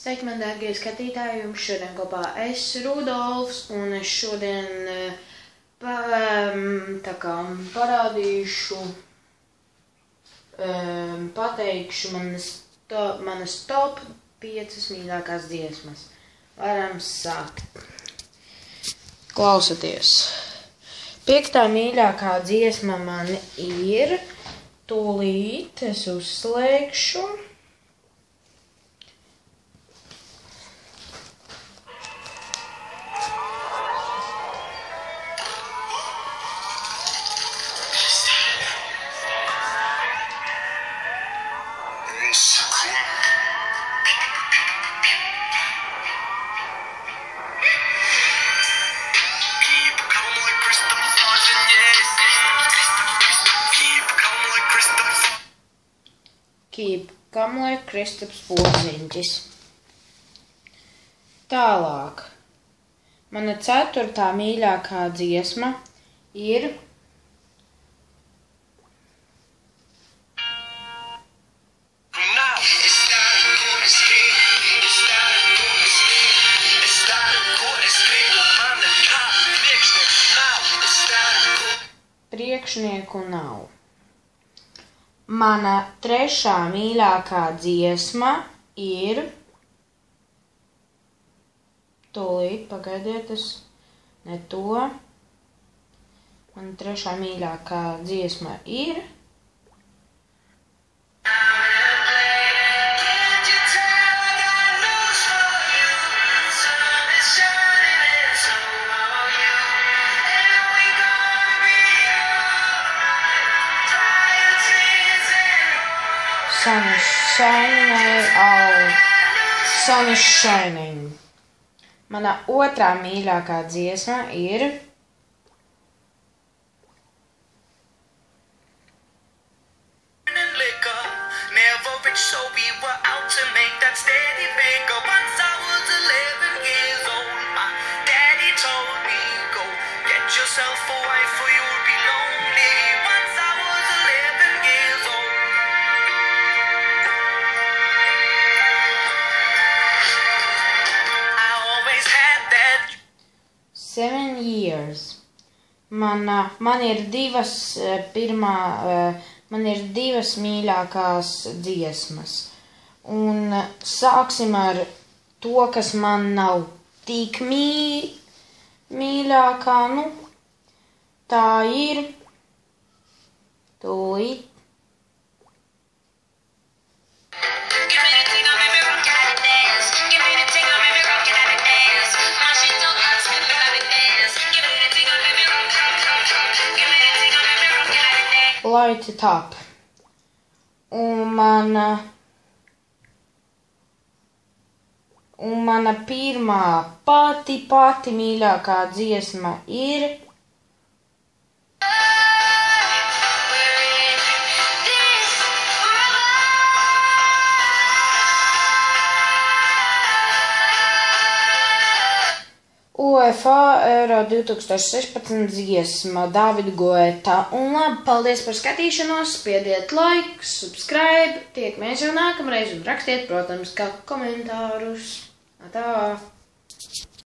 Sveiki, man dārgie skatītāji, jums šodien kopā es, Rudolfs, un es šodien pateikšu manas top 5 mīļākās dziesmas. Varam sākt. Klausaties. 5. mīļākā dziesma man ir, tūlīt es uzslēgšu. Keep calm like Kristaps Porziņģis. Tālāk. Mana 4. mīļākā dziesma ir Priekšnieku nav. Mana 3. mīļākā dziesma ir, tūlīt, pagaidiet, ne to. Mana 3. mīļākā dziesma ir Sun is Shining. Mana 2. mīļākā dziesma ir Seven Years. Man ir divas mīļākās dziesmas. Un sāksim ar to, kas man nav tik mīļākā. Tā ir tūlīt. Light it up. Un mana pirmā pati mīļākā dziesma ir UEFA Euro 2016 dziesma Davida Guetta. Un labi, paldies par skatīšanos, spiediet like, subscribe, tiekamies jau nākamreiz un rakstiet, protams, kā komentārus. Tā.